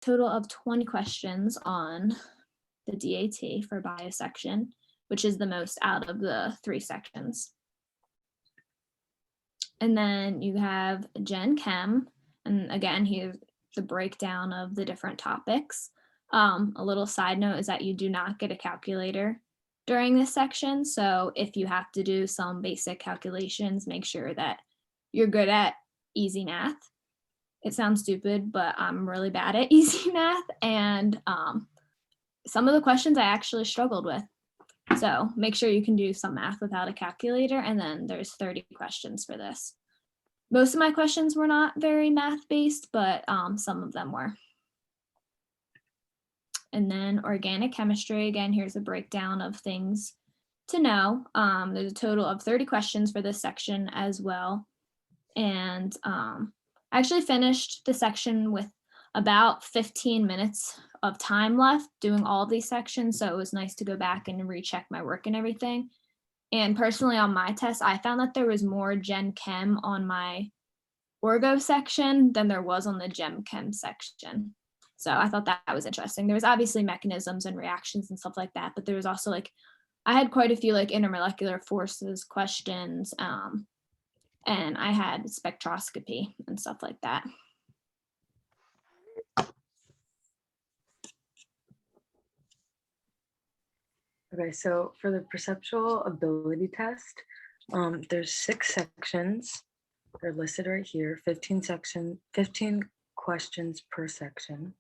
total of 20 questions on the DAT for bio section, which is the most out of the 3 sections. And then you have Gen Chem, and again, here's the breakdown of the different topics. A little side note is that you do not get a calculator during this section. So if you have to do some basic calculations, make sure that you're good at easy math. It sounds stupid, but I'm really bad at easy math. And some of the questions I actually struggled with. So make sure you can do some math without a calculator. And then there's 30 questions for this. Most of my questions were not very math based, but some of them were. And then organic chemistry, again, here's a breakdown of things to know. There's a total of 30 questions for this section as well. And I actually finished the section with about 15 minutes of time left doing all of these sections. So it was nice to go back and recheck my work and everything. And personally on my test, I found that there was more Gen Chem on my Orgo section than there was on the Gen Chem section. So I thought that was interesting. There was obviously mechanisms and reactions and stuff like that, but there was also like, I had quite a few like intermolecular forces questions, and I had spectroscopy and stuff like that. Okay, so for the perceptual ability test, there's 6 sections. They're listed right here, 15 questions per section.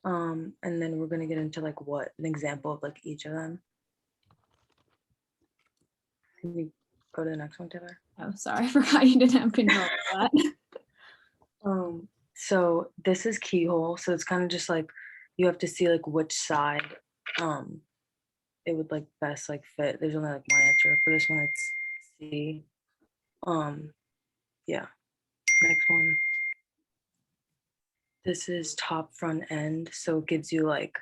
And then we're gonna get into like an example of like each of them. Can you go to the next one, Taylor? Oh, sorry, I forgot you didn't have control of that. So this is keyhole. So it's kind of just like, you have to see like which side it would like best like fit. There's only like one answer. For this one, it's C. Yeah, next one. This is top front end. So it gives you like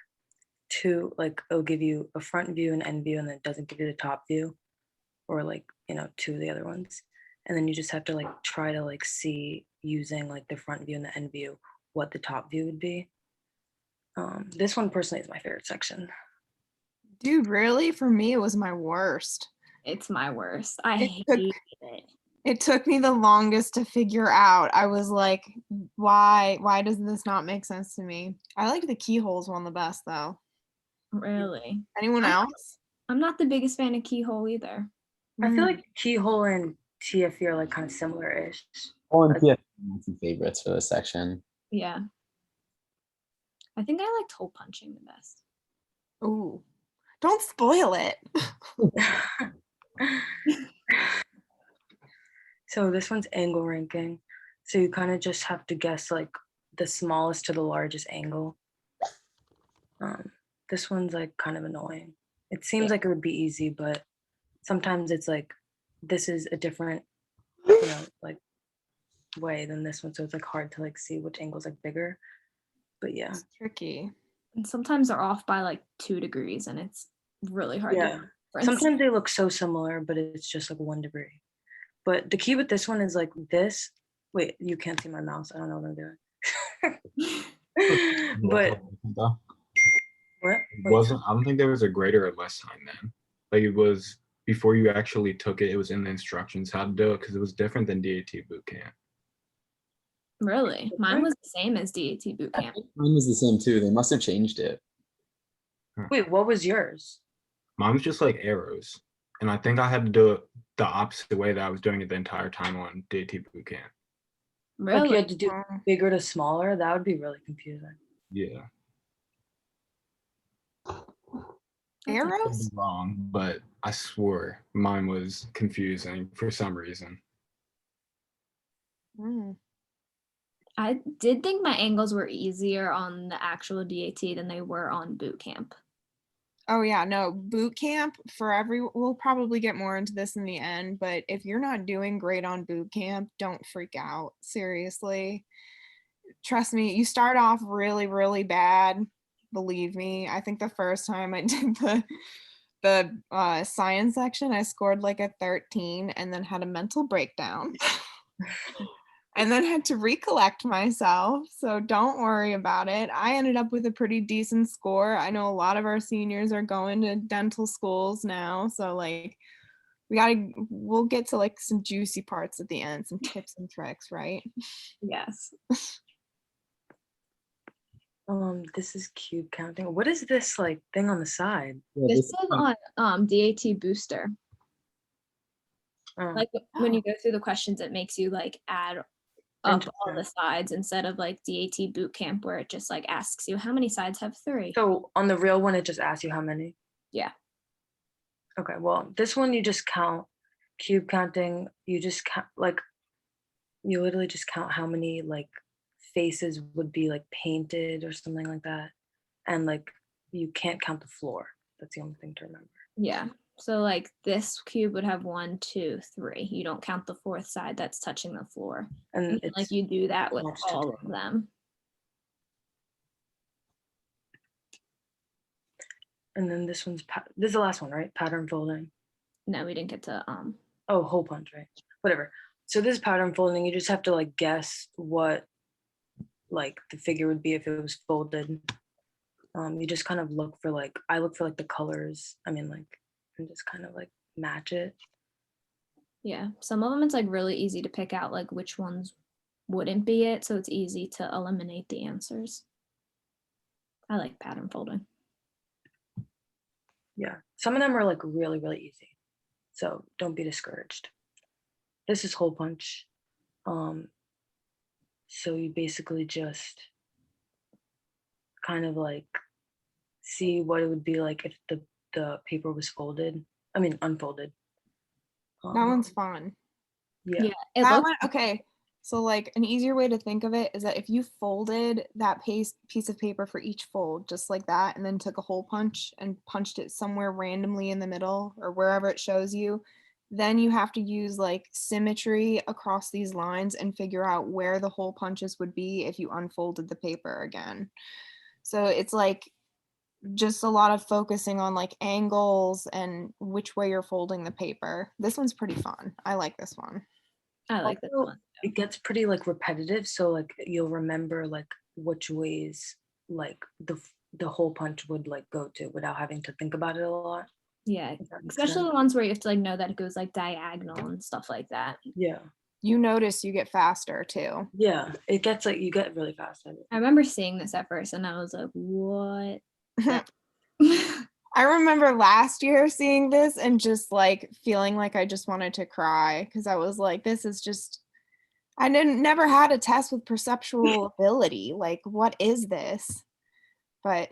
it'll give you a front view and end view, and then it doesn't give you the top view or like, 2 of the other ones. And then you just have to like try to like see using like the front view and the end view what the top view would be. This one personally is my favorite section. Dude, really? For me, it was my worst. It's my worst. I hated it. It took me the longest to figure out. I was like, why does this not make sense to me? I like the keyholes one the best though. Really? Anyone else? I'm not the biggest fan of keyhole either. I feel like keyhole and TFE are like kind of similar-ish. Oh, and TFE are my favorites for this section. Yeah. I think I liked hole punching the best. Ooh, don't spoil it. So this one's angle ranking. So you kind of just have to guess like the smallest to the largest angle. This one's like kind of annoying. It seems like it would be easy, but sometimes it's like, this is a different, like way than this one. So it's like hard to like see which angle's like bigger, but yeah. It's tricky. And sometimes they're off by like 2 degrees and it's really hard to Sometimes they look so similar, but it's just like 1 degree. But the key with this one is like this. Wait, you can't see my mouse. I don't know what I'm doing. But what? I don't think there was a greater or less sign then. Like it was before you actually took it. It was in the instructions how to do it because it was different than DAT bootcamp. Really? Mine was the same as DAT bootcamp. Mine was the same too. They must have changed it. Wait, what was yours? Mine was just like arrows. And I think I had to do it the opposite way that I was doing it the entire time on DAT bootcamp. Really? Like you had to do bigger to smaller? That would be really confusing. Yeah. Arrows? Wrong, but I swore mine was confusing for some reason. I did think my angles were easier on the actual DAT than they were on bootcamp. Oh yeah, no, boot camp we'll probably get more into this in the end, but if you're not doing great on boot camp, don't freak out. Seriously. Trust me, you start off really, really bad. Believe me. I think the first time I did the science section, I scored like a 13 and then had a mental breakdown. and then had to recollect myself. So don't worry about it. I ended up with a pretty decent score. I know a lot of our seniors are going to dental schools now. So like we'll get to like some juicy parts at the end, some tips and tricks, right? Yes. This is cube counting. What is this like thing on the side? Yeah, This this- was on DAT Booster. Oh, Like when you go through the questions, it makes you like add up all the interesting. sides instead of like DAT Bootcamp where it just like asks you how many sides have 3. So on the real one, it just asks you how many. Yeah. Okay, well, this one you just count. Cube counting, you just count like you literally just count how many like faces would be like painted or something like that. And like you can't count the floor. That's the only thing to remember. Yeah. So like this cube would have 1, 2, 3. You don't count the 4th side that's touching the floor. And And it's like you do that with matched to all of them. and then this one's this is the last one, right? Pattern folding. No, we didn't get to Oh, hole punch, right? Whatever. So this pattern folding, you just have to like guess what like the figure would be if it was folded. You just kind of look for like I look for like the colors. I mean like and just kind of like match it. yeah. Some of them it's like really easy to pick out like which ones wouldn't be it. So it's easy to eliminate the answers. I like pattern folding. Yeah. Some of them are like really, really easy. So don't be discouraged. This is hole punch. So you basically just kind of like see what it would be like if the paper was folded. I mean unfolded. That one's fun. Yeah. Yeah. It That looks one, okay. So like an easier way to think of it is that if you folded that piece of paper for each fold, just like that, and then took a hole punch and punched it somewhere randomly in the middle or wherever it shows you, then you have to use like symmetry across these lines and figure out where the hole punches would be if you unfolded the paper again. So it's like just a lot of focusing on like angles and which way you're folding the paper. This one's pretty fun. I like this one. I like this Also, one. it gets pretty like repetitive, so like you'll remember like which ways like the hole punch would like go to without having to think about it a lot. Yeah. If that makes Especially sense. the ones where you have to like know that it goes like diagonal and stuff like that. Yeah. You notice you get faster too. Yeah. It gets like you get really fast at it. I remember seeing this at first and I was like, what? I remember last year seeing this and just like feeling like I just wanted to cry because I was like, this is just, I never had a test with perceptual ability. Like, what is this? But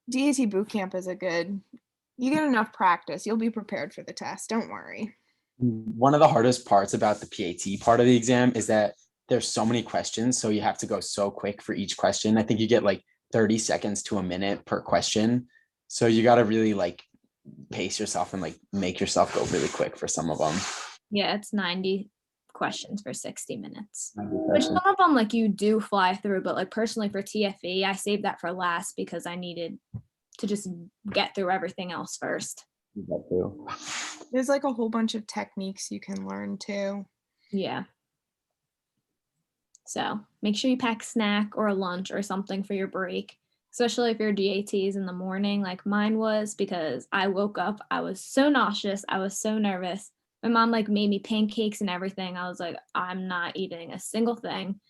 DAT Bootcamp is you get enough practice. You'll be prepared for the test. Don't worry. One of the hardest parts about the PAT part of the exam is that there's so many questions, so you have to go so quick for each question. I think you get like 30 seconds to a minute per question. So you got to really like pace yourself and like make yourself go really quick for some of them. Yeah, it's 90 questions for 60 minutes. Which some of them like you do fly through, but like personally for TFE, I saved that for last because I needed to just get through everything else first. There's like a whole bunch of techniques you can learn too. Yeah. So make sure you pack a snack or a lunch or something for your break, especially if your DAT is in the morning like mine was, because I woke up, I was so nauseous, I was so nervous. My mom like made me pancakes and everything. I was like, I'm not eating a single thing.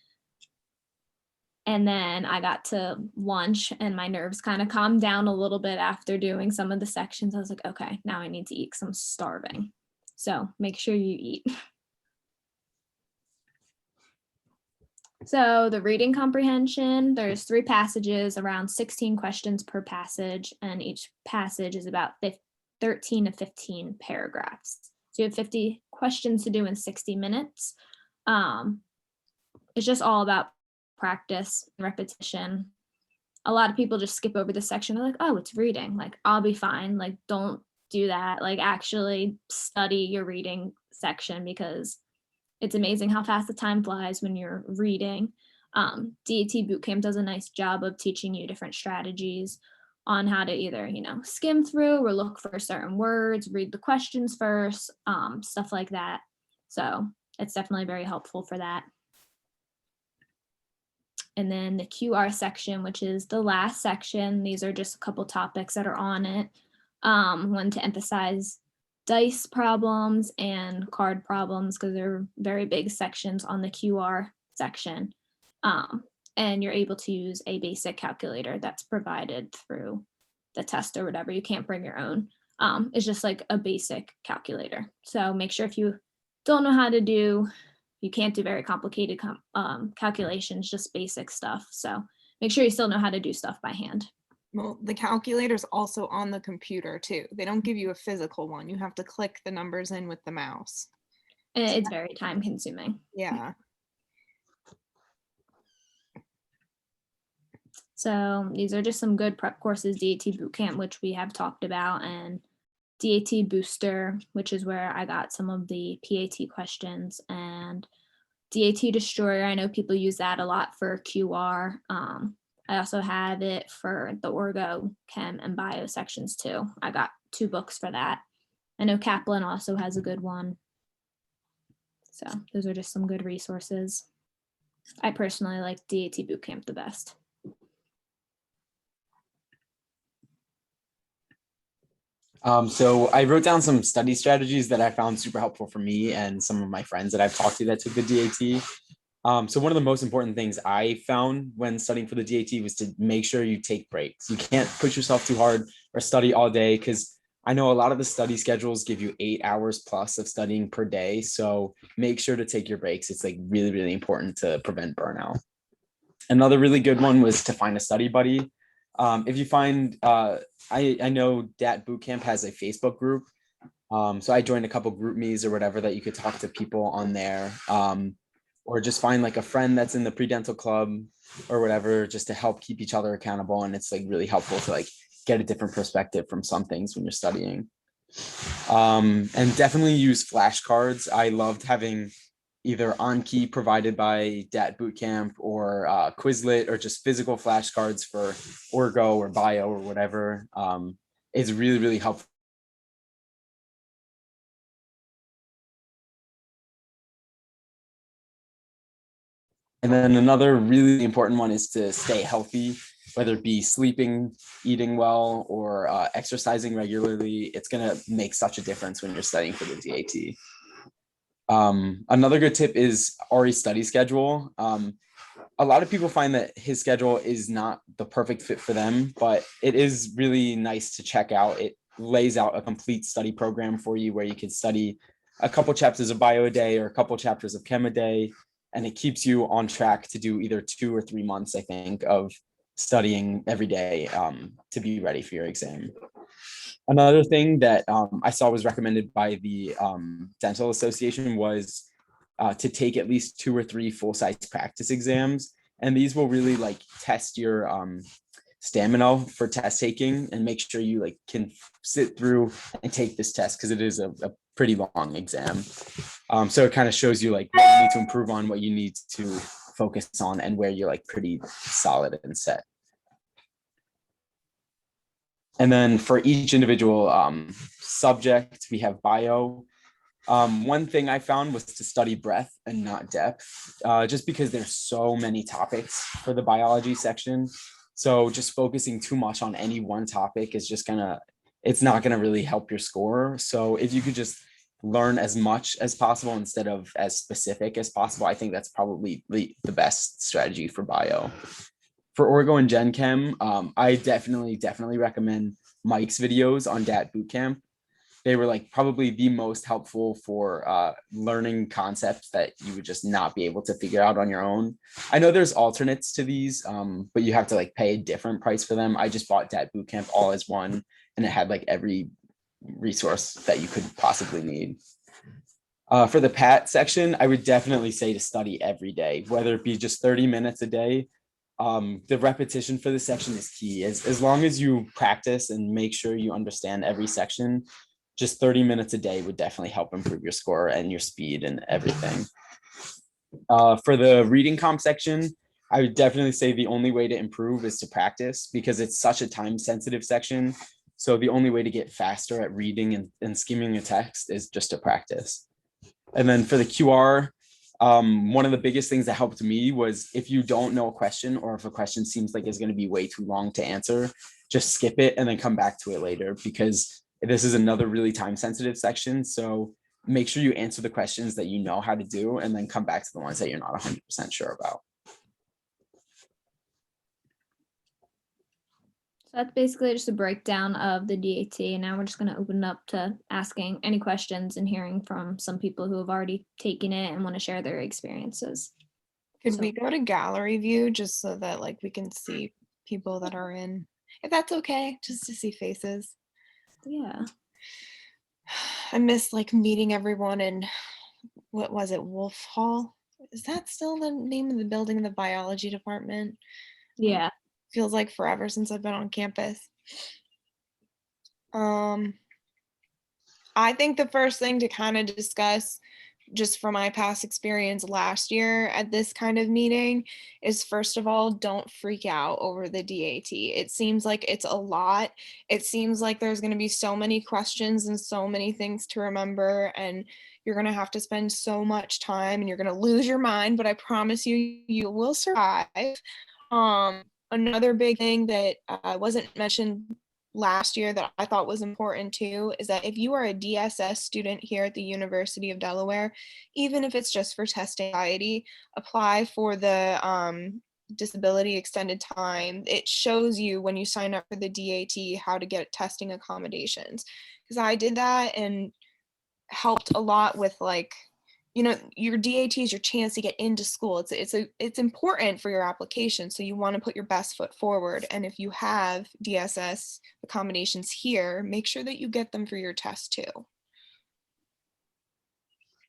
And then I got to lunch and my nerves kind of calmed down a little bit after doing some of the sections. I was like, okay, now I need to eat because I'm starving. So make sure you eat. So the reading comprehension, there's 3 passages, around 16 questions per passage, and each passage is about 13 to 15 paragraphs. So you have 50 questions to do in 60 minutes. It's just all about practice, repetition. A lot of people just skip over this section. They're like, oh, it's reading. Like, I'll be fine. Like, don't do that. Like, actually study your reading section because it's amazing how fast the time flies when you're reading. DAT Bootcamp does a nice job of teaching you different strategies on how to either, skim through or look for certain words, read the questions first, stuff like that. So it's definitely very helpful for that. And then the QR section, which is the last section. These are just a couple topics that are on it. Wanted to emphasize dice problems and card problems because they're very big sections on the QR section. And you're able to use a basic calculator that's provided through the test or whatever. You can't bring your own. It's just like a basic calculator. So make sure if you don't know how to do, you can't do very complicated calculations, just basic stuff. So make sure you still know how to do stuff by hand. Well, the calculator's also on the computer too. They don't give you a physical one. You have to click the numbers in with the mouse. And it's very time consuming. Yeah. So these are just some good prep courses: DAT Bootcamp, which we have talked about, and DAT Booster, which is where I got some of the PAT questions, and DAT Destroyer. I know people use that a lot for QR. I also have it for the Orgo, Chem, and Bio sections too. I got 2 books for that. I know Kaplan also has a good one. So those are just some good resources. I personally like DAT Bootcamp the best. So I wrote down some study strategies that I found super helpful for me and some of my friends that I've talked to that took the DAT. So one of the most important things I found when studying for the DAT was to make sure you take breaks. You can't push yourself too hard or study all day, because I know a lot of the study schedules give you 8 hours plus of studying per day. So make sure to take your breaks. It's like really, really important to prevent burnout. Another really good one was to find a study buddy. If you find, I know DAT Bootcamp has a Facebook group. So I joined a couple group meets or whatever that you could talk to people on there. Or just find like a friend that's in the pre-dental club or whatever, just to help keep each other accountable. And it's like really helpful to like get a different perspective from some things when you're studying. And definitely use flashcards. I loved having either Anki provided by DAT Bootcamp or Quizlet, or just physical flashcards for Orgo or Bio or whatever. Is really, really helpful. And then another really important one is to stay healthy, whether it be sleeping, eating well, or exercising regularly. It's going to make such a difference when you're studying for the DAT. Another good tip is Ari's study schedule. A lot of people find that his schedule is not the perfect fit for them, but it is really nice to check out. It lays out a complete study program for you where you can study a couple chapters of bio a day or a couple chapters of chem a day. And it keeps you on track to do either 2 or 3 months, I think, of studying every day to be ready for your exam. Another thing that I saw was recommended by the Dental Association was to take at least 2 or 3 full-size practice exams. And these will really like test your stamina for test taking and make sure you like can sit through and take this test, because it is a pretty long exam. So it kind of shows you like what you need to improve on, what you need to focus on, and where you're like pretty solid and set. And then for each individual subject, we have bio. One thing I found was to study breadth and not depth, just because there's so many topics for the biology section. So just focusing too much on any one topic is just it's not gonna really help your score. So if you could just learn as much as possible instead of as specific as possible, I think that's probably the best strategy for bio. For Orgo and Gen Chem, I definitely recommend Mike's videos on DAT Bootcamp. They were like probably the most helpful for learning concepts that you would just not be able to figure out on your own. I know there's alternates to these, but you have to like pay a different price for them. I just bought DAT Bootcamp all as one, and it had like every resource that you could possibly need. For the PAT section, I would definitely say to study every day, whether it be just 30 minutes a day. The repetition for this section is key. As long as you practice and make sure you understand every section, just 30 minutes a day would definitely help improve your score and your speed and everything. For the reading comp section, I would definitely say the only way to improve is to practice, because it's such a time sensitive section. So the only way to get faster at reading and skimming a text is just to practice. And then for the QR, one of the biggest things that helped me was if you don't know a question or if a question seems like it's going to be way too long to answer, just skip it and then come back to it later, because this is another really time sensitive section. So make sure you answer the questions that you know how to do and then come back to the ones that you're not 100% sure about. So that's basically just a breakdown of the DAT. And now we're just going to open up to asking any questions and hearing from some people who have already taken it and want to share their experiences. Could So- we go to gallery view just so that like we can see people that are in, if that's okay, just to see faces? Yeah. I miss like meeting everyone in, what was it, Wolf Hall? Is that still the name of the building in the biology department? Yeah. Feels like forever since I've been on campus. I think the first thing to kind of discuss, just from my past experience last year at this kind of meeting, is first of all, don't freak out over the DAT. It seems like it's a lot. It seems like there's going to be so many questions and so many things to remember, and you're going to have to spend so much time and you're going to lose your mind, but I promise you, you will survive. Another big thing that wasn't mentioned last year that I thought was important too is that if you are a DSS student here at the University of Delaware, even if it's just for test anxiety, apply for the disability extended time. It shows you when you sign up for the DAT how to get testing accommodations, because I did that and helped a lot with, like, you know, your DAT is your chance to get into school. It's important for your application, so you want to put your best foot forward. And if you have DSS accommodations here, make sure that you get them for your test too.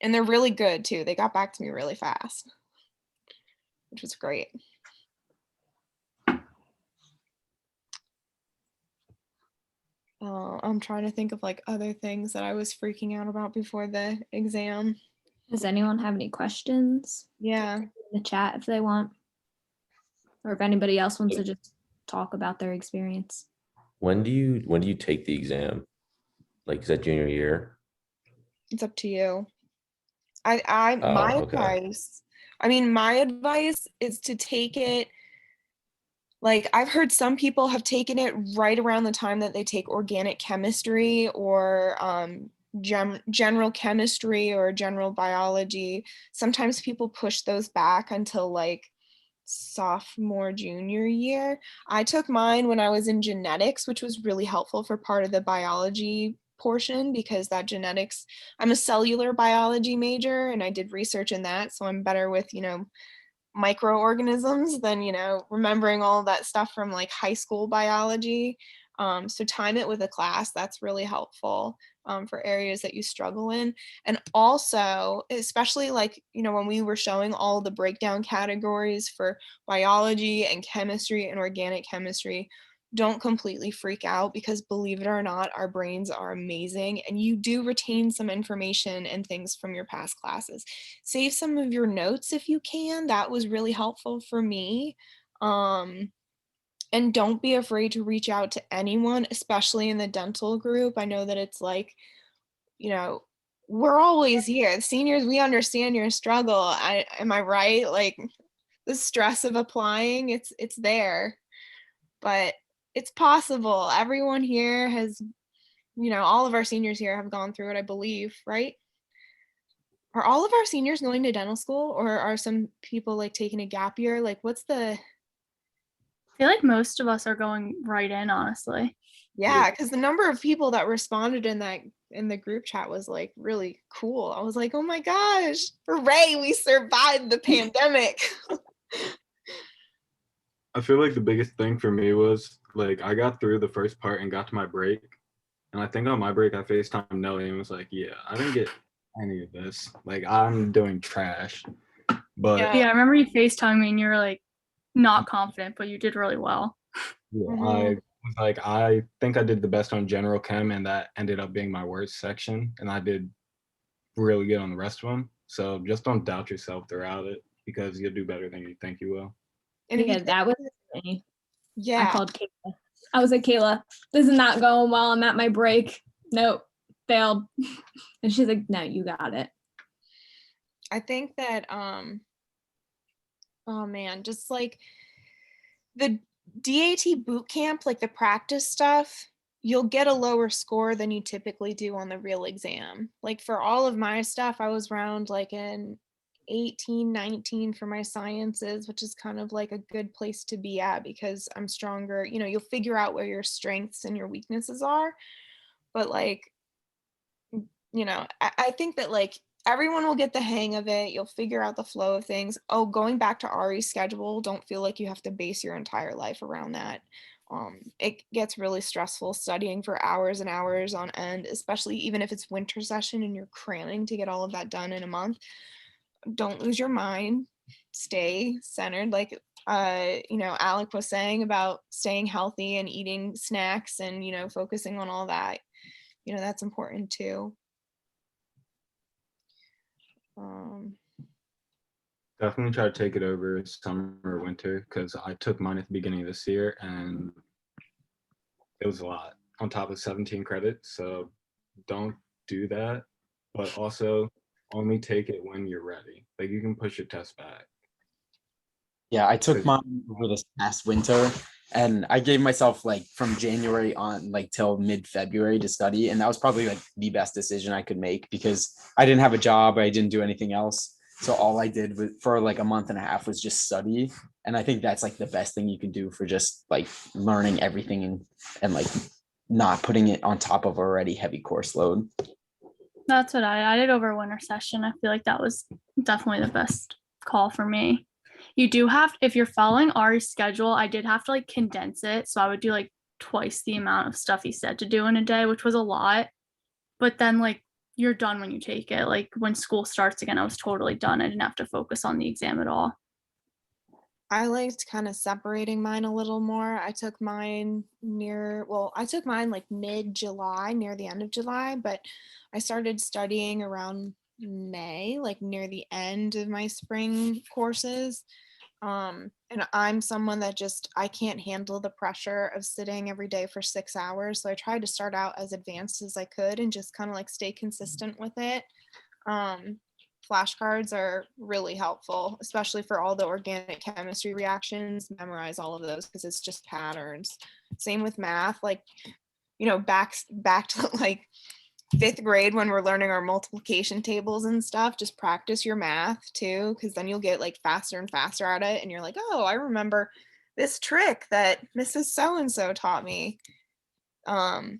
And they're really good too. They got back to me really fast, which was great. I'm trying to think of like other things that I was freaking out about before the exam. Does anyone have any questions? Yeah. In the chat if they want, or if anybody else wants to just talk about their experience. When do you take the exam? Like, is that junior year? It's up to you. Oh, My okay. advice, my advice is to take it, like, I've heard some people have taken it right around the time that they take organic chemistry or general chemistry or general biology. Sometimes people push those back until like sophomore, junior year. I took mine when I was in genetics, which was really helpful for part of the biology portion, because that genetics, I'm a cellular biology major and I did research in that. So I'm better with, microorganisms than, remembering all of that stuff from like high school biology. So time it with a class, that's really helpful for areas that you struggle in. And also, especially like, when we were showing all the breakdown categories for biology and chemistry and organic chemistry, don't completely freak out, because believe it or not, our brains are amazing and you do retain some information and things from your past classes. Save some of your notes if you can. That was really helpful for me. And don't be afraid to reach out to anyone, especially in the dental group. I know that it's like, we're always here. The seniors, we understand your struggle. Am I right? Like, the stress of applying, it's there, but it's possible. Everyone here has, all of our seniors here have gone through it, I believe, right? Are all of our seniors going to dental school, or are some people like taking a gap year? Like, what's the... I feel like most of us are going right in, honestly. Yeah, because the number of people that responded in the group chat was like really cool. I was like, oh my gosh, hooray, we survived the pandemic. I feel like the biggest thing for me was like I got through the first part and got to my break. And I think on my break I FaceTimed Nelly and was like, yeah, I didn't get any of this. Like, I'm doing trash. But Yeah, I remember you FaceTiming me and you were like not confident, but you did really well. yeah, Mhm. I was like, I think I did the best on general chem, and that ended up being my worst section. And I did really good on the rest of them. So just don't doubt yourself throughout it, because you'll do better than you think you will. And if you Yeah, take- that was me. I yeah, called Kayla. I was like, Kayla, this is not going well. I'm at my break. Nope, failed. And she's like, no, you got it. I think that oh man, just like the DAT boot camp, like the practice stuff, you'll get a lower score than you typically do on the real exam. Like for all of my stuff, I was around like an 18, 19 for my sciences, which is kind of like a good place to be at because I'm stronger. You know, you'll figure out where your strengths and your weaknesses are. But like, you know, I think that like everyone will get the hang of it. You'll figure out the flow of things. Oh, going back to Ari's schedule, don't feel like you have to base your entire life around that. It gets really stressful studying for hours and hours on end, especially even if it's winter session and you're cramming to get all of that done in a month. Don't lose your mind. Stay centered. Like you know, Alec was saying about staying healthy and eating snacks and, you know, focusing on all that. You know, that's important too. Definitely try to take it over summer or winter because I took mine at the beginning of this year and it was a lot on top of 17 credits. So don't do that, but also only take it when you're ready. Like you can push your test back. Yeah, I took mine over this past winter and I gave myself like from January on like till mid-February to study. And that was probably like the best decision I could make because I didn't have a job. I didn't do anything else. So all I did for like a month and a half was just study. And I think that's like the best thing you can do for just like learning everything and like not putting it on top of already heavy course load. That's what I did over winter session. I feel like that was definitely the best call for me. You do have, if you're following Ari's schedule, I did have to like condense it. So I would do like twice the amount of stuff he said to do in a day, which was a lot. But then like you're done when you take it. Like when school starts again, I was totally done. I didn't have to focus on the exam at all. I liked kind of separating mine a little more. I took mine like mid-July, near the end of July, but I started studying around May, like near the end of my spring courses. And I'm someone that just, I can't handle the pressure of sitting every day for 6 hours. So I tried to start out as advanced as I could and just kind of like stay consistent with it. Flashcards are really helpful, especially for all the organic chemistry reactions. Memorize all of those because it's just patterns. Same with math, like, you know, back to like 5th grade when we're learning our multiplication tables and stuff. Just practice your math too, because then you'll get like faster and faster at it. And you're like, oh, I remember this trick that Mrs. So-and-so taught me. Oh,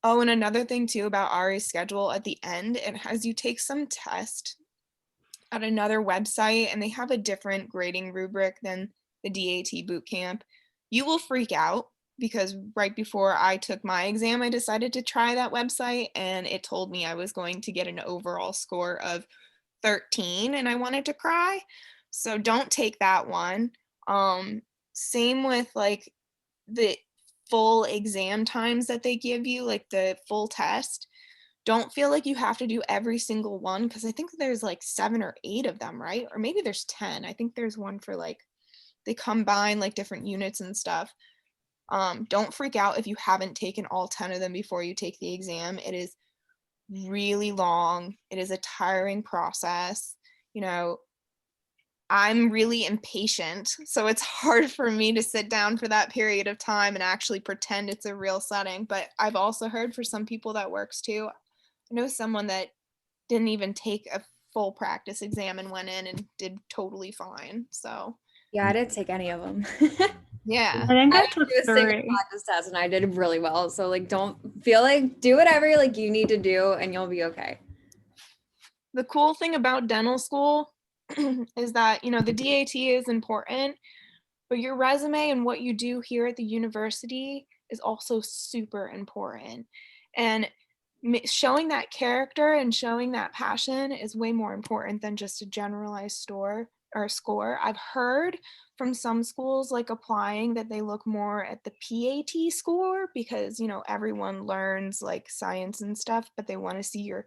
and another thing too about Ari's schedule at the end, it has you take some test at another website and they have a different grading rubric than the DAT bootcamp. You will freak out because right before I took my exam, I decided to try that website and it told me I was going to get an overall score of 13 and I wanted to cry. So don't take that one. Same with like the full exam times that they give you, like the full test. Don't feel like you have to do every single one because I think there's like 7 or 8 of them, right? Or maybe there's 10. I think there's one for like, they combine like different units and stuff. Don't freak out if you haven't taken all 10 of them before you take the exam. It is really long. It is a tiring process. You know, I'm really impatient, so it's hard for me to sit down for that period of time and actually pretend it's a real setting. But I've also heard for some people that works too. I know someone that didn't even take a full practice exam and went in and did totally fine. So Yeah, I didn't take any of them. yeah. I think I I didn't took do a single 3. practice test and I did really well. So like don't feel like do whatever like you need to do and you'll be okay. The cool thing about dental school is that, you know, the DAT is important, but your resume and what you do here at the university is also super important. And showing that character and showing that passion is way more important than just a generalized score. I've heard from some schools like applying that they look more at the PAT score because, you know, everyone learns like science and stuff, but they want to see your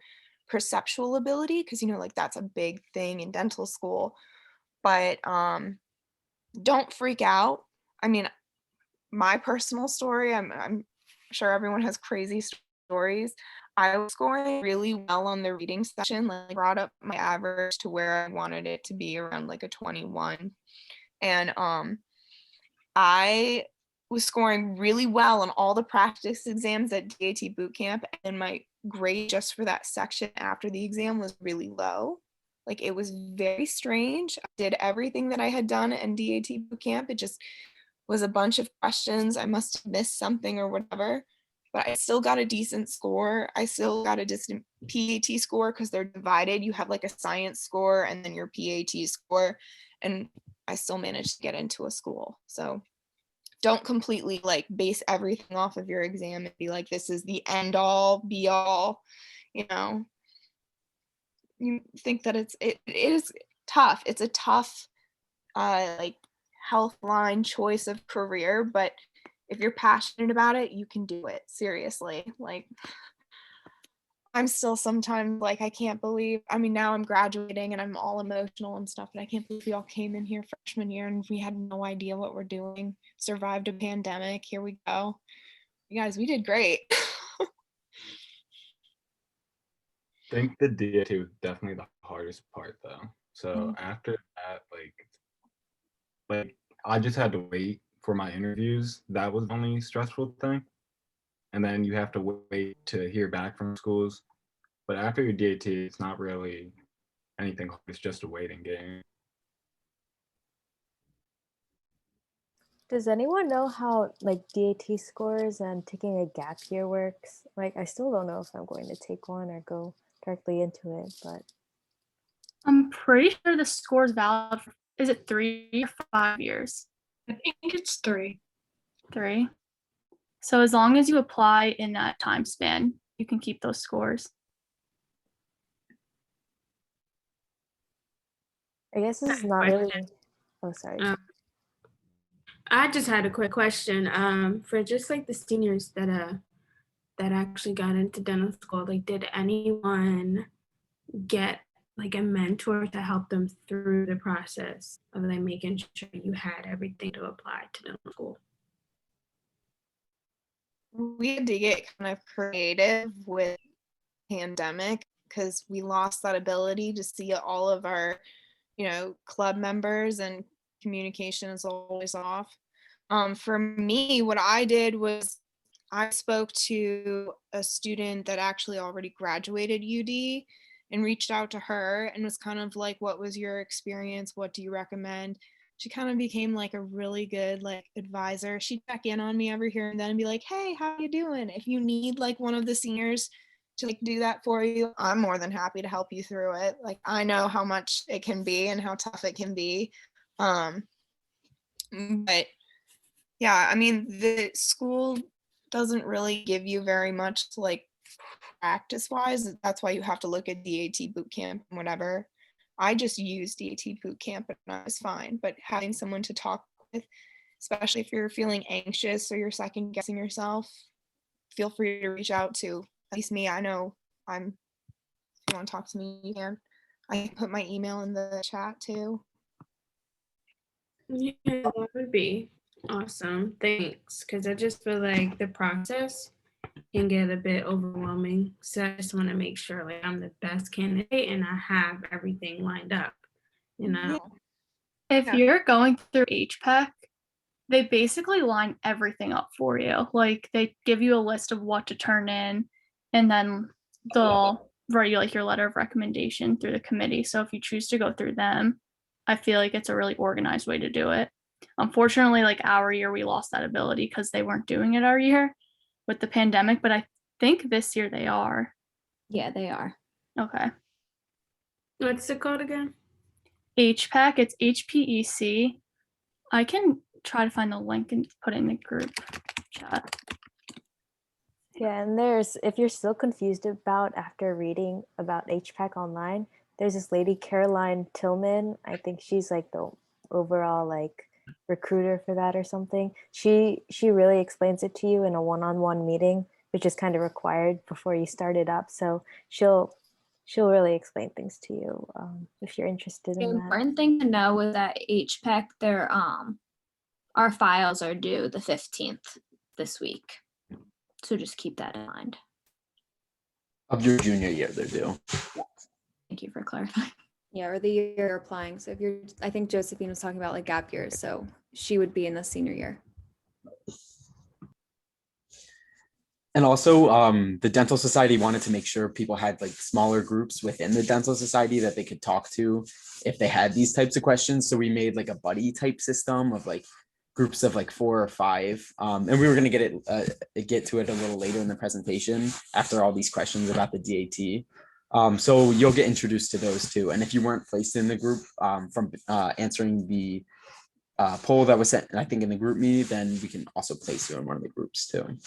perceptual ability because, you know, like that's a big thing in dental school. But don't freak out. I mean, my personal story, I'm sure everyone has crazy stories. I was scoring really well on the reading section, like brought up my average to where I wanted it to be, around like a 21. And I was scoring really well on all the practice exams at DAT boot camp, and my grade just for that section after the exam was really low. Like, it was very strange. I did everything that I had done in DAT boot camp. It just was a bunch of questions. I must have missed something or whatever, but I still got a decent score. I still got a decent PAT score because they're divided. You have like a science score and then your PAT score, and I still managed to get into a school. So don't completely like base everything off of your exam and be like, this is the end all be all, you know. You think that it is tough. It's a tough like health line choice of career, but if you're passionate about it, you can do it. Seriously. Like, I'm still sometimes like, I can't believe, I mean, now I'm graduating and I'm all emotional and stuff, but I can't believe we all came in here freshman year and we had no idea what we're doing, survived a pandemic. Here we go. You guys, we did great. I think the DAT was definitely the hardest part though. So after that, like I just had to wait for my interviews. That was the only stressful thing. And then you have to wait to hear back from schools. But after your DAT, it's not really anything. It's just a waiting game. Does anyone know how like DAT scores and taking a gap year works? Like, I still don't know if I'm going to take one or go directly into it, but I'm pretty sure the score is valid for, is it 3 or 5 years? I think it's 3. 3. So as long as you apply in that time span, you can keep those scores. I guess this is not really. Oh, sorry. I just had a quick question. For just like the seniors that actually got into dental school, like, did anyone get like a mentor to help them through the process of like making sure you had everything to apply to dental school? We had to get kind of creative with pandemic because we lost that ability to see all of our, club members, and communication is always off. For me, what I did was I spoke to a student that actually already graduated UD and reached out to her and was kind of like, what was your experience? What do you recommend? She kind of became like a really good like advisor. She'd check in on me every here and then and be like, hey, how you doing? If you need like one of the seniors to like do that for you, I'm more than happy to help you through it. Like, I know how much it can be and how tough it can be. But yeah, I mean, the school doesn't really give you very much like practice wise. That's why you have to look at DAT boot camp and whatever. I just used DAT boot camp and I was fine, but having someone to talk with, especially if you're feeling anxious or you're second guessing yourself, feel free to reach out to at least me. I know if you want to talk to me, you can. I can put my email in the chat too. Yeah, that would be awesome. Thanks. Because I just feel like the process can get a bit overwhelming. So I just want to make sure like I'm the best candidate and I have everything lined up, If you're going through HPEC, they basically line everything up for you. Like, they give you a list of what to turn in, and then they'll write you like your letter of recommendation through the committee. So if you choose to go through them, I feel like it's a really organized way to do it. Unfortunately, like our year, we lost that ability because they weren't doing it our year with the pandemic, but I think this year they are. Yeah, they are. Okay. What's it called again? HPEC, it's HPEC. I can try to find the link and put it in the group chat. Yeah, and if you're still confused about after reading about HPEC online, there's this lady, Caroline Tillman. I think she's like the overall like recruiter for that or something. She really explains it to you in a one-on-one meeting, which is kind of required before you start it up. So she'll really explain things to you if you're interested in The that. important thing to know is that HPEC, our files are due the 15th this week. So just keep that in mind. Of your junior year, they're due. Thank you for clarifying. Yeah, or the year you're applying. So if you're, I think Josephine was talking about like gap years, so she would be in the senior year. And also, the dental society wanted to make sure people had like smaller groups within the dental society that they could talk to if they had these types of questions. So we made like a buddy type system of like groups of like 4 or 5. And we were going to get to it a little later in the presentation after all these questions about the DAT. So you'll get introduced to those too. And if you weren't placed in the group from answering the poll that was sent, I think in the group me, then we can also place you in one of the groups too.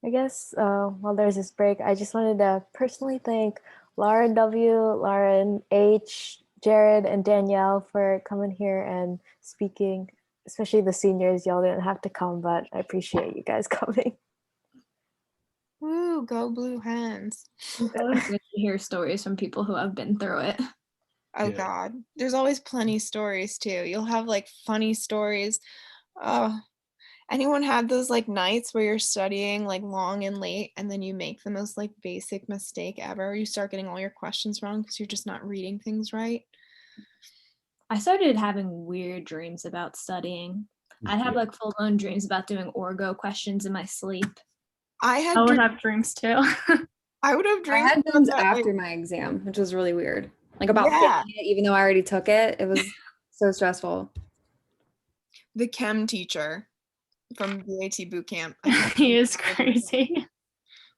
I guess while there's this break, I just wanted to personally thank Lauren W, Lauren H, Jared, and Danielle for coming here and speaking, especially the seniors. Y'all didn't have to come, but I appreciate you guys coming. Woo, go Blue Hens. It's always good to hear stories from people who have been through it. Oh Yeah. God, there's always plenty stories too. You'll have like funny stories. Anyone had those like nights where you're studying like long and late and then you make the most like basic mistake ever? You start getting all your questions wrong because you're just not reading things right. I started having weird dreams about studying. I'd have like full-blown dreams about doing orgo questions in my sleep. I would have dreams too. I would have I dreams had about dreams that, after like, my exam, which was really weird. Like about Yeah. faking it, even though I already took it. It was so stressful. the chem teacher from DAT boot camp. He is crazy.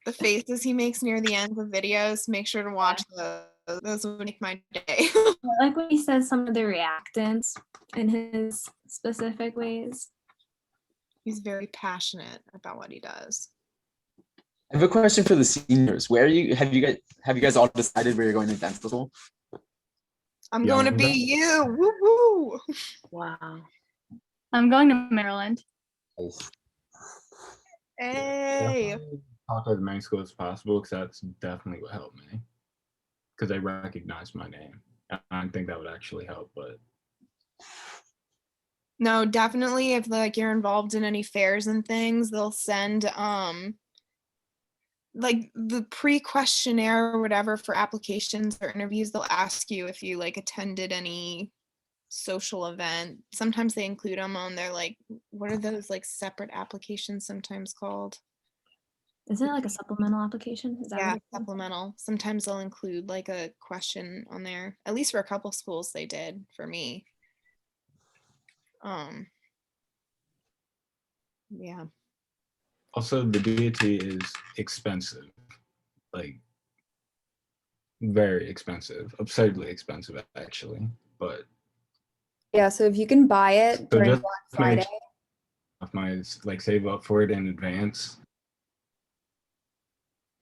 The faces he makes near the end of videos, make sure to watch those. Those would make my day. I like when he says some of the reactants in his specific ways. He's very passionate about what he does. I have a question for the seniors. Where are you? Have you guys all decided where you're going to dental school? I'm going to be you. Woo woo. Wow. I'm going to Maryland. Hey. Talk to as many schools as possible because that's definitely what helped me. Because they recognize my name. I think that would actually help, but No, definitely if like you're involved in any fairs and things, they'll send like the pre-questionnaire or whatever for applications or interviews. They'll ask you if you like attended any social event. Sometimes they include them on their like, what are those like separate applications sometimes called? Isn't it like a supplemental application? Is that Yeah, what it's called? supplemental. Sometimes they'll include like a question on there. At least for a couple schools they did for me. Yeah. also the DAT is expensive. Like very expensive, absurdly expensive actually. But Yeah, so if you can buy it so during just Black Friday. my like save up for it in advance.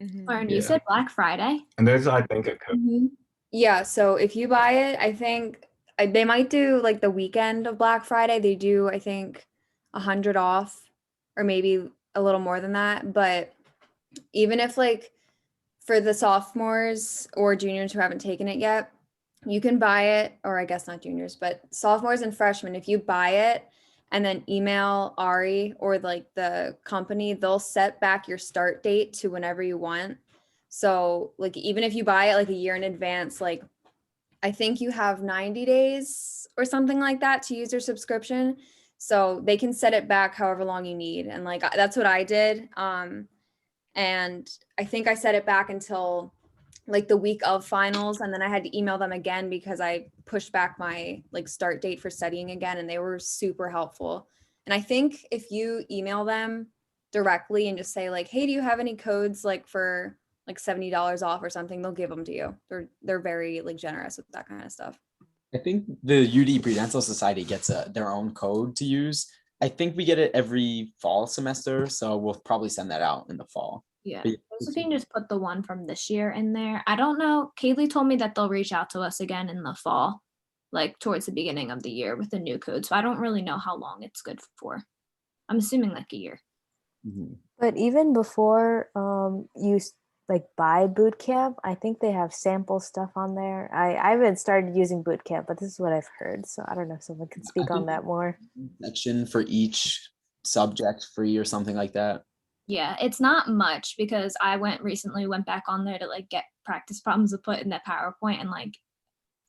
Lauren, you Yeah. said Black Friday? And there's I think a code. Yeah, so if you buy it, I think they might do like the weekend of Black Friday. They do, I think, 100 off or maybe a little more than that. But even if like for the sophomores or juniors who haven't taken it yet, you can buy it, or I guess not juniors, but sophomores and freshmen, if you buy it and then email Ari or like the company, they'll set back your start date to whenever you want. So like even if you buy it like a year in advance, like I think you have 90 days or something like that to use your subscription. So they can set it back however long you need. And like that's what I did. And I think I set it back until like the week of finals, and then I had to email them again because I pushed back my like start date for studying again, and they were super helpful. And I think if you email them directly and just say like, hey, do you have any codes like for like $70 off or something, they'll give them to you. They're very like generous with that kind of stuff. I think the UD Prudential Society gets their own code to use. I think we get it every fall semester, so we'll probably send that out in the fall. Yeah. But Josephine just put the one from this year in there. I don't know. Kaylee told me that they'll reach out to us again in the fall, like towards the beginning of the year with the new code. So I don't really know how long it's good for. I'm assuming like a year. But even before you like buy boot camp. I think they have sample stuff on there. I haven't started using boot camp, but this is what I've heard. So I don't know if someone can speak on that more. Section for each subject free or something like that. Yeah, it's not much because I went back on there to like get practice problems to put in that PowerPoint, and like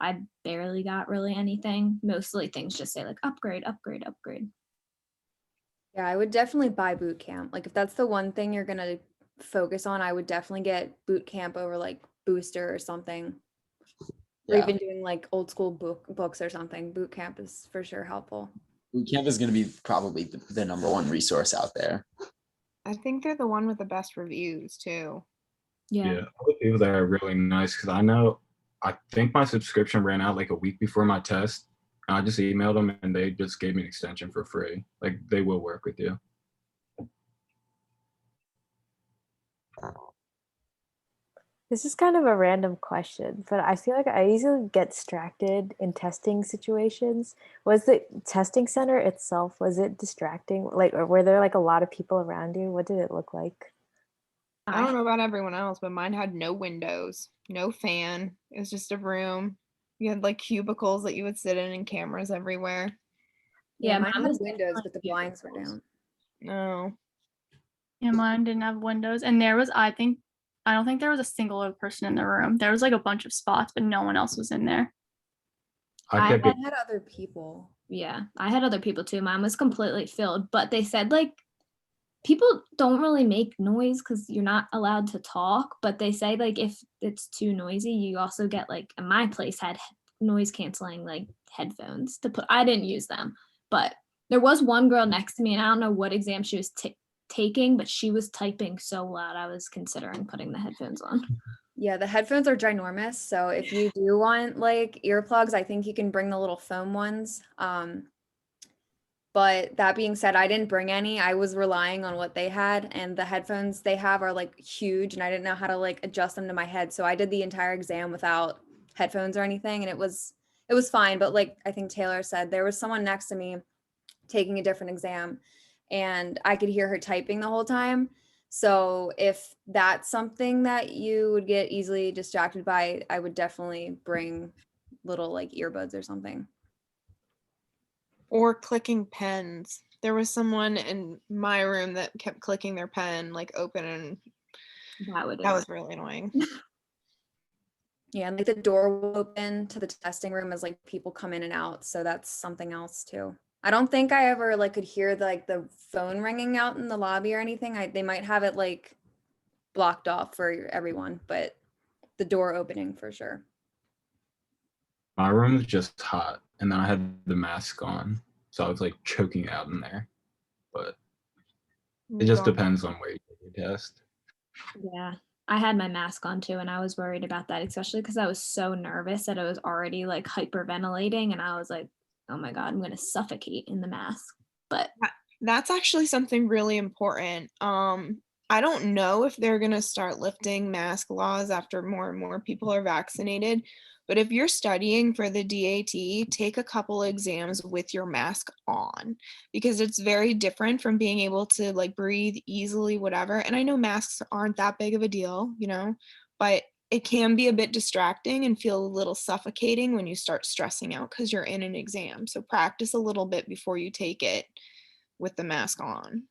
I barely got really anything. Mostly things just say like upgrade, upgrade, upgrade. Yeah, I would definitely buy boot camp. Like if that's the one thing you're gonna focus on, I would definitely get boot camp over like booster or something. Or Yeah. even doing like old school books or something. Boot camp is for sure helpful. Boot camp is going to be probably the number one resource out there. I think they're the one with the best reviews too. Yeah. All the people there are really nice because I think my subscription ran out like a week before my test. And I just emailed them and they just gave me an extension for free. Like they will work with you. This is kind of a random question, but I feel like I easily get distracted in testing situations. Was the testing center itself, was it distracting? Like, or were there like a lot of people around you? What did it look like? I don't know about everyone else, but mine had no windows, no fan. It was just a room. You had like cubicles that you would sit in and cameras everywhere. Yeah, mine mine had was windows, definitely but the blinds were down. No. Yeah, mine didn't have windows. And I don't think there was a single other person in the room. There was like a bunch of spots, but no one else was in there. I kept I it. had other people. Yeah, I had other people too. Mine was completely filled, but they said like people don't really make noise because you're not allowed to talk. But they say like if it's too noisy, you also get like my place had noise canceling like headphones to put. I didn't use them, but there was one girl next to me, and I don't know what exam she was taking, but she was typing so loud. I was considering putting the headphones on. Yeah, the headphones are ginormous. So if you do want like earplugs, I think you can bring the little foam ones. But that being said, I didn't bring any. I was relying on what they had, and the headphones they have are like huge, and I didn't know how to like adjust them to my head. So I did the entire exam without headphones or anything, and it was fine. But like I think Taylor said, there was someone next to me taking a different exam, and I could hear her typing the whole time. So if that's something that you would get easily distracted by, I would definitely bring little like earbuds or something. Or clicking pens. There was someone in my room that kept clicking their pen like open, and that was really annoying. Yeah, and like the door will open to the testing room as like people come in and out. So that's something else too. I don't think I ever like could hear the phone ringing out in the lobby or anything. They might have it like blocked off for everyone, but the door opening for sure. My room was just hot and then I had the mask on. So I was like choking out in there. But it just depends on where you take your test. Yeah, I had my mask on too, and I was worried about that, especially because I was so nervous that I was already like hyperventilating, and I was like, oh my God, I'm gonna suffocate in the mask. But that's actually something really important. I don't know if they're gonna start lifting mask laws after more and more people are vaccinated. But if you're studying for the DAT, take a couple exams with your mask on, because it's very different from being able to like breathe easily, whatever. And I know masks aren't that big of a deal, you know, but it can be a bit distracting and feel a little suffocating when you start stressing out because you're in an exam. So practice a little bit before you take it with the mask on.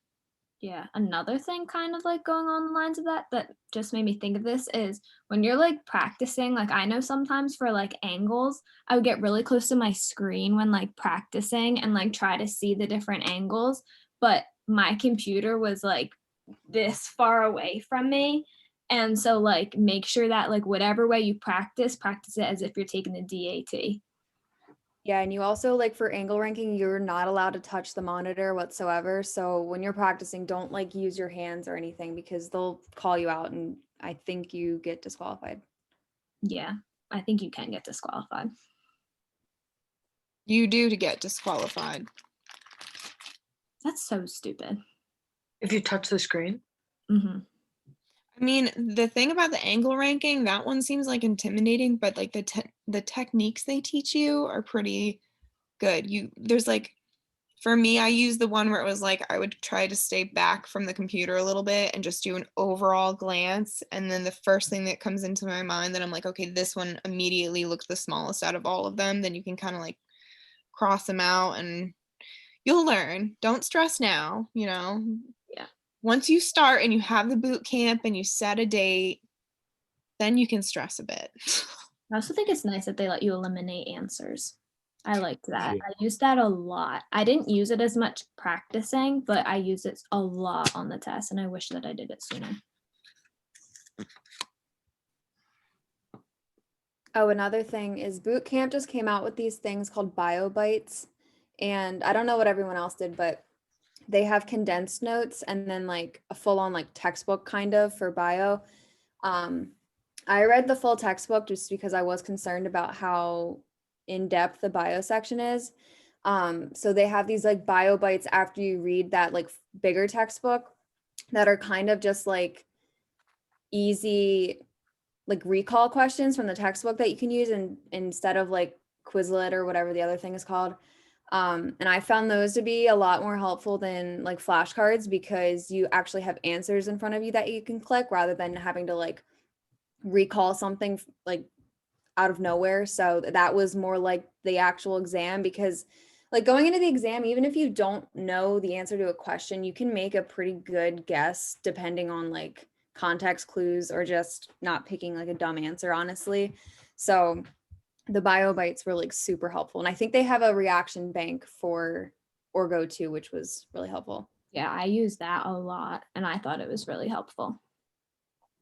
yeah, another thing kind of like going on the lines of that just made me think of this is when you're like practicing, like I know sometimes for like angles, I would get really close to my screen when like practicing and like try to see the different angles, but my computer was like this far away from me. And so like make sure that like whatever way you practice it as if you're taking the DAT. Yeah, and you also like for angle ranking, you're not allowed to touch the monitor whatsoever. So when you're practicing, don't like use your hands or anything because they'll call you out and I think you get disqualified. Yeah, I think you can get disqualified. You do to get disqualified. That's so stupid. If you touch the screen? Mm-hmm. I mean, the thing about the angle ranking, that one seems like intimidating, but like the techniques they teach you are pretty good. There's like For me, I use the one where it was like I would try to stay back from the computer a little bit and just do an overall glance. And then the first thing that comes into my mind that I'm like, okay, this one immediately looks the smallest out of all of them. Then you can kind of like cross them out and you'll learn. Don't stress now, you know? Yeah. Once you start and you have the boot camp and you set a date, then you can stress a bit. I also think it's nice that they let you eliminate answers. I liked that. Yeah. I used that a lot. I didn't use it as much practicing, but I used it a lot on the test, and I wish that I did it sooner. Oh, another thing is boot camp just came out with these things called bio bites. And I don't know what everyone else did, but they have condensed notes and then like a full on like textbook kind of for bio. I read the full textbook just because I was concerned about how in depth the bio section is. So they have these like bio bites after you read that like bigger textbook that are kind of just like easy like recall questions from the textbook that you can use instead of like Quizlet or whatever the other thing is called. And I found those to be a lot more helpful than like flashcards because you actually have answers in front of you that you can click rather than having to like recall something like out of nowhere. So that was more like the actual exam because like going into the exam, even if you don't know the answer to a question, you can make a pretty good guess depending on like context clues or just not picking like a dumb answer, honestly. So the bio bites were like super helpful. And I think they have a reaction bank for Orgo too, which was really helpful. Yeah, I used that a lot, and I thought it was really helpful.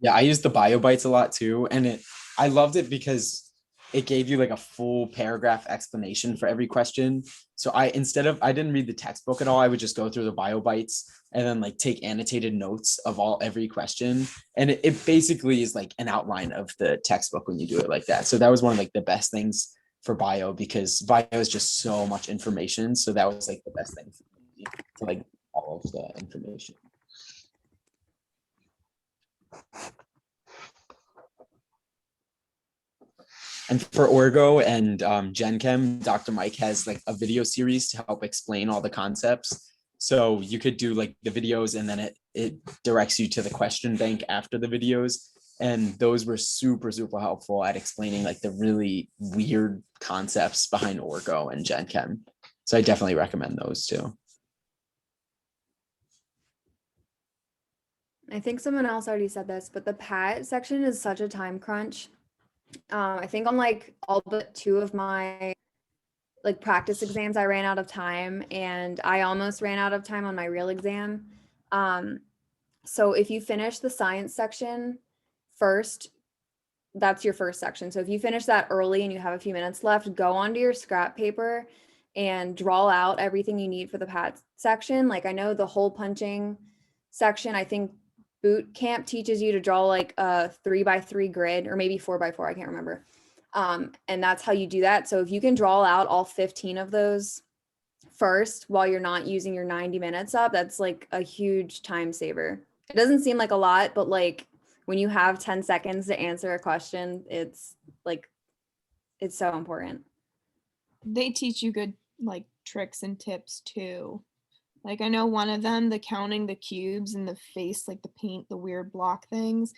Yeah, I used the bio bites a lot too. And I loved it because it gave you like a full paragraph explanation for every question. So I didn't read the textbook at all. I would just go through the bio bites and then like take annotated notes of every question. And it basically is like an outline of the textbook when you do it like that. So that was one of like the best things for bio because bio is just so much information. So that was like the best thing for me to like all of the information. And for Orgo and Gen Chem, Dr. Mike has like a video series to help explain all the concepts. So you could do like the videos and then it directs you to the question bank after the videos. And those were super, super helpful at explaining like the really weird concepts behind Orgo and Gen Chem. So I definitely recommend those too. I think someone else already said this, but the PAT section is such a time crunch. I think on like all but 2 of my like practice exams, I ran out of time and I almost ran out of time on my real exam. So if you finish the science section first, that's your first section. So if you finish that early and you have a few minutes left, go onto your scrap paper and draw out everything you need for the PAT section. Like I know the hole punching section, I think boot camp teaches you to draw like a 3x3 grid or maybe 4x4, I can't remember. And that's how you do that. So if you can draw out all 15 of those first while you're not using your 90 minutes up, that's like a huge time saver. It doesn't seem like a lot, but like when you have 10 seconds to answer a question, it's like, it's so important. They teach you good like tricks and tips too. Like I know one of them, the counting the cubes and the face, like the paint, the weird block things.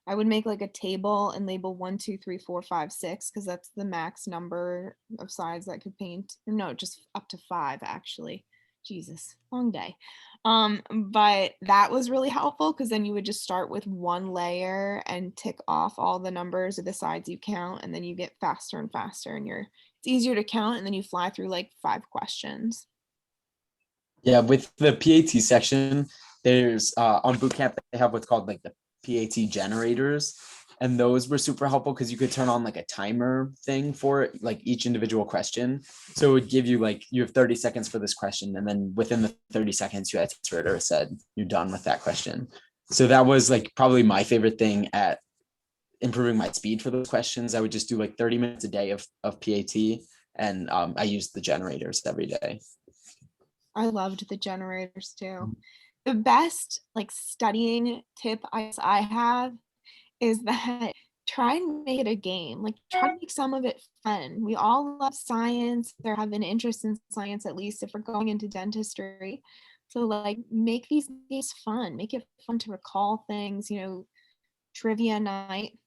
I would make like a table and label 1, 2, 3, 4, 5, 6 because that's the max number of sides that could paint. No, just up to 5 actually. Jesus, long day. But that was really helpful because then you would just start with one layer and tick off all the numbers of the sides you count, and then you get faster and faster, and it's easier to count, and then you fly through like 5 questions. Yeah, with the PAT section, there's on bootcamp they have what's called like the PAT generators, and those were super helpful because you could turn on like a timer thing for it, like each individual question. So it would give you like you have 30 seconds for this question, and then within the 30 seconds you answer it or said you're done with that question. So that was like probably my favorite thing at improving my speed for those questions. I would just do like 30 minutes a day of PAT, and I used the generators every day. I loved the generators too. The best like studying tip I have is that try and make it a game. Like try to make some of it fun. We all love science or have an interest in science, at least if we're going into dentistry. So like make these games fun. Make it fun to recall things, trivia night.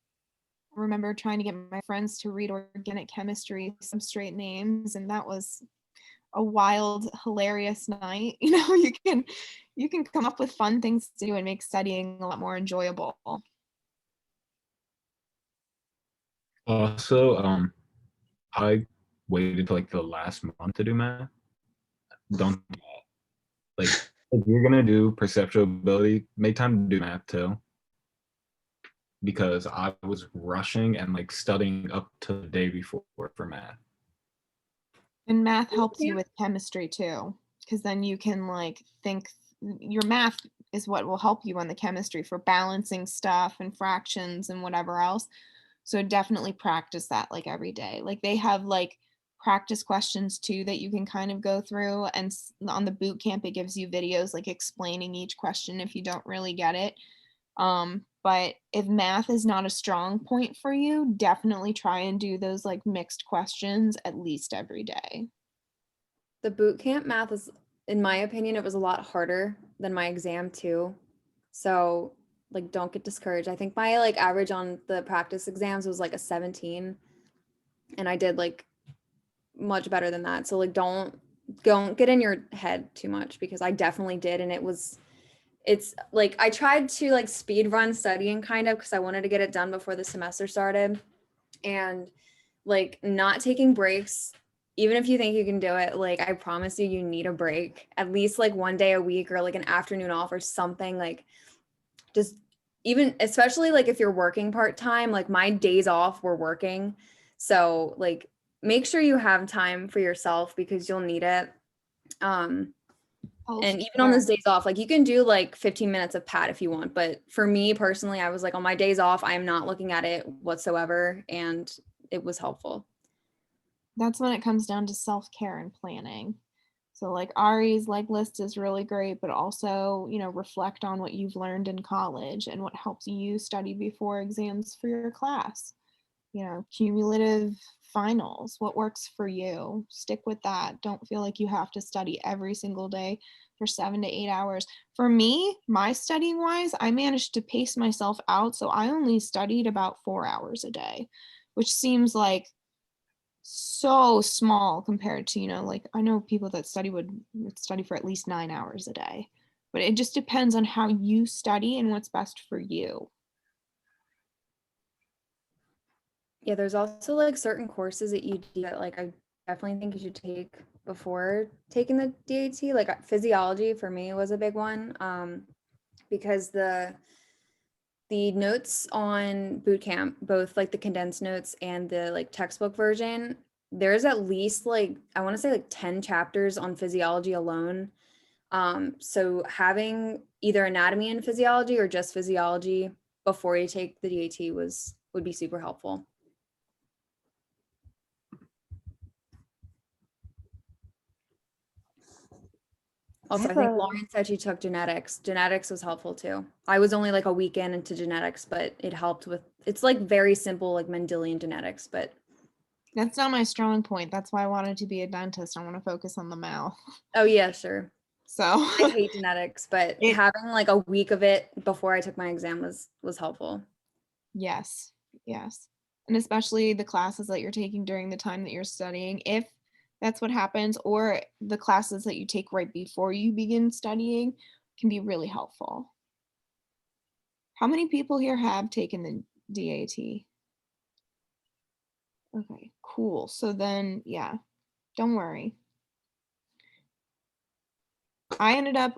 I remember trying to get my friends to read organic chemistry substrate names, and that was a wild, hilarious night. You can come up with fun things to do and make studying a lot more enjoyable. Also, I waited till like the last month to do math. Don't do that. Like if you're gonna do perceptual ability, make time to do math too. Because I was rushing and like studying up to the day before for math. And math helps you with chemistry too, because then you can like think your math is what will help you on the chemistry for balancing stuff and fractions and whatever else. So definitely practice that like every day. Like they have like practice questions too that you can kind of go through, and on the boot camp it gives you videos like explaining each question if you don't really get it. But if math is not a strong point for you, definitely try and do those like mixed questions at least every day. The boot camp math is, in my opinion, it was a lot harder than my exam too. So like don't get discouraged. I think my like average on the practice exams was like a 17, and I did like much better than that. So like don't get in your head too much, because I definitely did, and it's like I tried to like speed run studying kind of because I wanted to get it done before the semester started, and like not taking breaks. Even if you think you can do it, like I promise you need a break, at least like one day a week or like an afternoon off or something. Like just even, especially like if you're working part-time, like my days off were working. So like make sure you have time for yourself because you'll need it. And even on those days off, like you can do like 15 minutes of PAT if you want. But for me personally, I was like on my days off, I'm not looking at it whatsoever. And it was helpful. That's when it comes down to self-care and planning. So like Ari's like list is really great, but also, reflect on what you've learned in college and what helps you study before exams for your class. Cumulative finals, what works for you? Stick with that. Don't feel like you have to study every single day for 7 to 8 hours. For me, my studying wise, I managed to pace myself out. So I only studied about 4 hours a day, which seems like so small compared to, like I know people that would study for at least 9 hours a day, but it just depends on how you study and what's best for you. Yeah, there's also like certain courses that you do that like I definitely think you should take before taking the DAT. Like physiology for me was a big one, because the notes on boot camp, both like the condensed notes and the like textbook version, there's at least like I want to say like 10 chapters on physiology alone. So having either anatomy and physiology or just physiology before you take the DAT would be super helpful. Also, I think Lauren said she took genetics. Genetics was helpful too. I was only like a weekend into genetics, but it helped with, it's like very simple, like Mendelian genetics, but. That's not my strong point. That's why I wanted to be a dentist. I want to focus on the mouth. Oh yeah, sure. So I hate genetics, but having like a week of it before I took my exam was helpful. Yes. And especially the classes that you're taking during the time that you're studying, if that's what happens, or the classes that you take right before you begin studying can be really helpful. How many people here have taken the DAT? Okay, cool. So then, yeah, don't worry. I ended up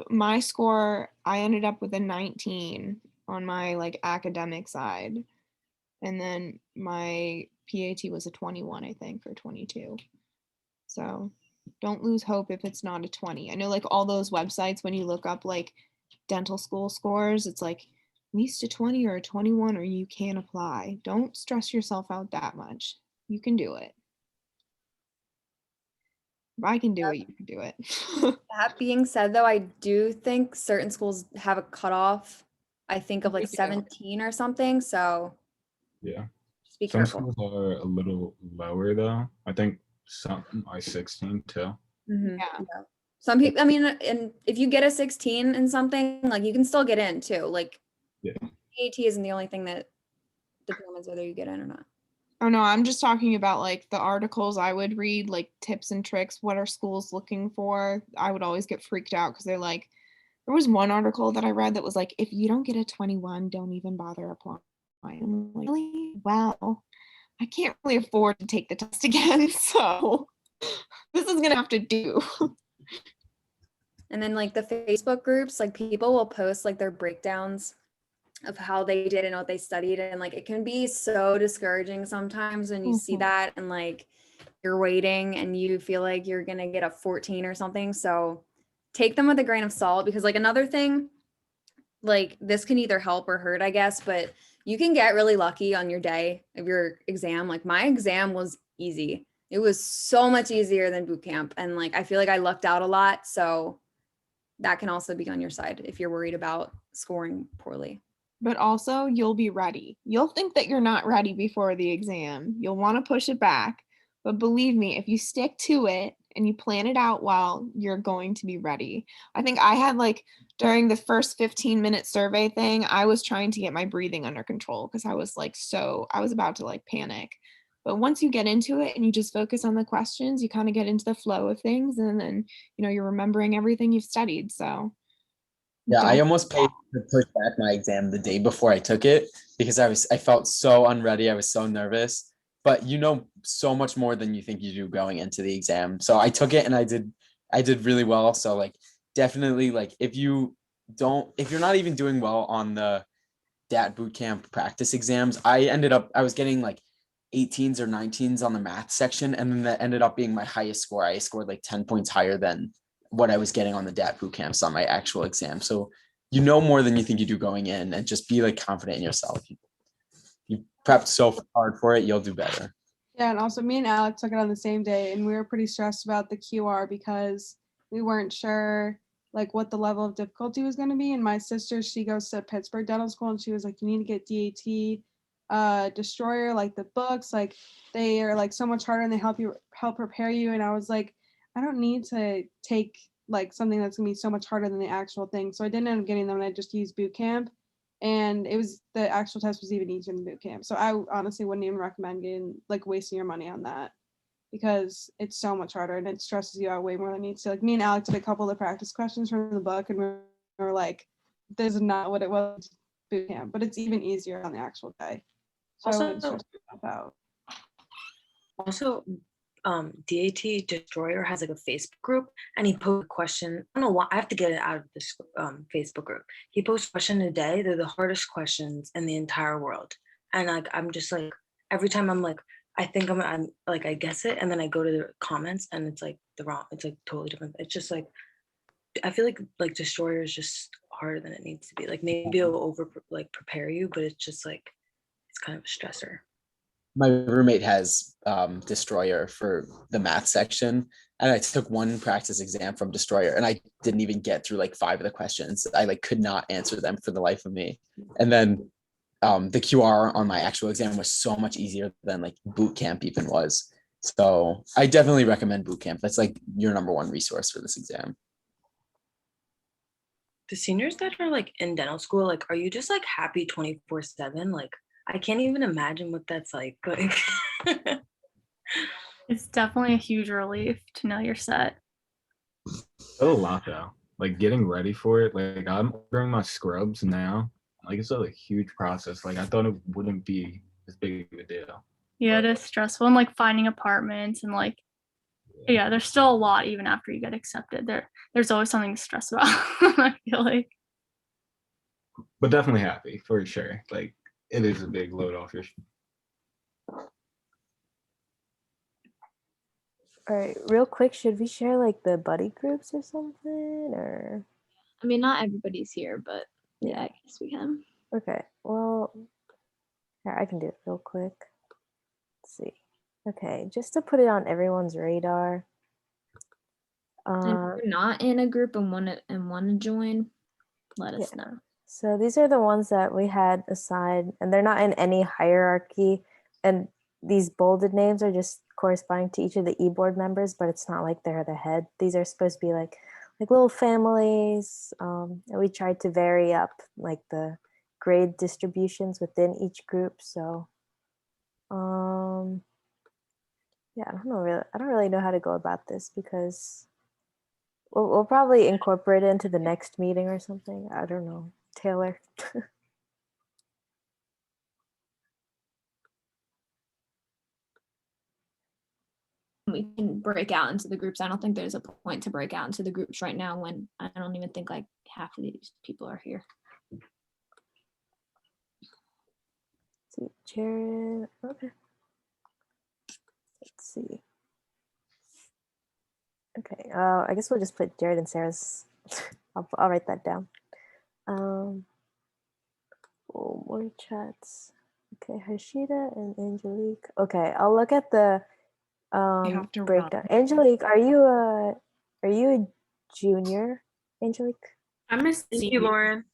with a 19 on my like academic side. And then my PAT was a 21, I think, or 22. So don't lose hope if it's not a 20. I know like all those websites, when you look up like dental school scores, it's like at least a 20 or a 21 or you can't apply. Don't stress yourself out that much. You can do it. If I can do it, you can do it. That being said, though, I do think certain schools have a cutoff, I think of like 17 or something. So Yeah. Just be Some careful. schools are a little lower though. I think some are 16 too. Mhm, Yeah. yeah. Some people, I mean, and if you get a 16 in something, like you can still get in too. Like Yeah. AT isn't the only thing that determines whether you get in or not. Oh no, I'm just talking about like the articles I would read, like tips and tricks. What are schools looking for? I would always get freaked out because they're like, there was one article that I read that was like, if you don't get a 21, don't even bother applying. I'm like, really? Well, I can't really afford to take the test again, so this is gonna have to do. And then like the Facebook groups, like people will post like their breakdowns of how they did and what they studied. And like it can be so discouraging sometimes when you see Mhm. that and like you're waiting and you feel like you're gonna get a 14 or something. So take them with a grain of salt because like another thing, like this can either help or hurt, I guess, but you can get really lucky on your day of your exam. Like my exam was easy. It was so much easier than boot camp. And like I feel like I lucked out a lot. So that can also be on your side if you're worried about scoring poorly. But also you'll be ready. You'll think that you're not ready before the exam. You'll want to push it back. But believe me, if you stick to it and you plan it out well, you're going to be ready. I think I had like during the first 15-minute survey thing, I was trying to get my breathing under control because I was like I was about to like panic. But once you get into it and you just focus on the questions, you kind of get into the flow of things and then, you're remembering everything you've studied. So Yeah, I don't almost paid to push back my exam the day before I took it because I felt so unready. I was so nervous. But you know so much more than you think you do going into the exam. So I took it and I did really well. So like definitely like if you're not even doing well on the DAT bootcamp practice exams, I was getting like 18s or 19s on the math section, and then that ended up being my highest score. I scored like 10 points higher than what I was getting on the DAT boot camps on my actual exam. So you know more than you think you do going in, and just be like confident in yourself. You prepped so hard for it, you'll do better. Yeah, and also me and Alex took it on the same day, and we were pretty stressed about the QR because we weren't sure like what the level of difficulty was going to be. And my sister, she goes to Pittsburgh Dental School, and she was like, "You need to get DAT Destroyer, like the books, like they are like so much harder, and they help prepare you." And I was like, I don't need to take like something that's gonna be so much harder than the actual thing. So I didn't end up getting them, and I just used boot camp. And the actual test was even easier than boot camp. So I honestly wouldn't even recommend wasting your money on that because it's so much harder and it stresses you out way more than it needs to. Like me and Alex did a couple of the practice questions from the book, and we were like, "This is not what it was boot camp," but it's even easier on the actual day. So I wouldn't stress yourself out. Also, DAT Destroyer has like a Facebook group, and he posts a question. I don't know why I have to get it out of this Facebook group. He posts a question a day. They're the hardest questions in the entire world, and like I'm just like every time I'm like I think I'm like I guess it, and then I go to the comments and it's like it's like totally different. It's just like I feel like Destroyer is just harder than it needs to be. Like maybe it'll prepare you, but it's just like it's kind of a stressor. My roommate has Destroyer for the math section, and I took one practice exam from Destroyer, and I didn't even get through like 5 of the questions. I like could not answer them for the life of me. And then the QR on my actual exam was so much easier than like boot camp even was. So I definitely recommend boot camp. That's like your number one resource for this exam. The seniors that are like in dental school, like, are you just like happy 24/7? Like, I can't even imagine what that's like. Like, It's definitely a huge relief to know you're set. A lot though. Like getting ready for it. Like I'm ordering my scrubs now. Like it's a huge process. Like I thought it wouldn't be as big of a deal. Yeah, it is stressful, and like finding apartments and like yeah, there's still a lot even after you get accepted. There's always something to stress about. I feel like. But definitely happy for sure. Like it is a big load off your. All right, real quick, should we share like the buddy groups or something? Or I mean, not everybody's here, but yeah, I guess we can. okay, well, here, I can do it real quick. Let's see. Okay, just to put it on everyone's radar. And if you're not in a group and want to join, let us know. So these are the ones that we had assigned, and they're not in any hierarchy. And these bolded names are just corresponding to each of the e-board members, but it's not like they're the head. These are supposed to be like little families. And we tried to vary up like the grade distributions within each group. So yeah, I don't really know how to go about this because we'll probably incorporate it into the next meeting or something. I don't know. Taylor. We can break out into the groups. I don't think there's a point to break out into the groups right now when I don't even think like half of these people are here. See, Jared. Okay. Let's see. Okay. I guess we'll just put Jared and Sarah's. I'll write that down. Oh, more chats. Okay, Harshita and Angelique. Okay, I'll look at the have to breakdown. run. Angelique, are you a junior? Angelique. I'm a Thank you, senior. Lauren.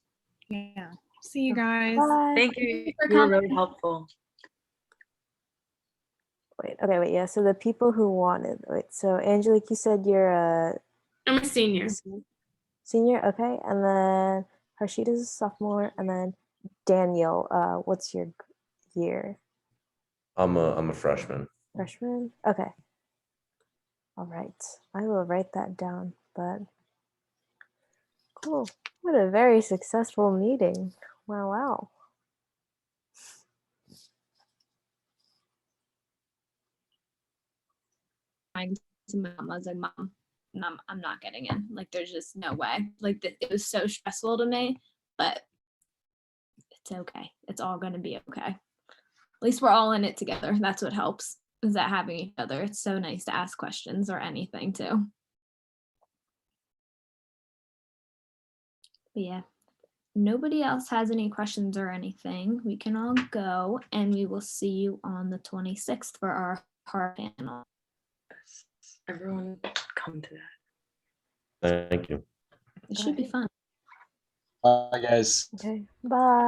Yeah. See you guys. Bye. Thank you. for You were really coming. helpful. Wait, yeah. So the people who wanted. Wait, so Angelique, you said you're a I'm a senior. senior, okay, and then Harshita's a sophomore, and then Daniel, what's your year? I'm a freshman. Freshman? Okay. All right. I will write that down, but cool. What a very successful meeting. Wow. To mom, I was like, Mom, I'm not getting in. Like, there's just no way. Like, it was so stressful to me, but it's okay. It's all going to be okay. At least we're all in it together. That's what helps, is that having each other. It's so nice to ask questions or anything too. But yeah, nobody else has any questions or anything. We can all go, and we will see you on the 26th for our hard panel. Everyone come to that. Thank you. It should be fun. Bye, guys. Okay. Bye.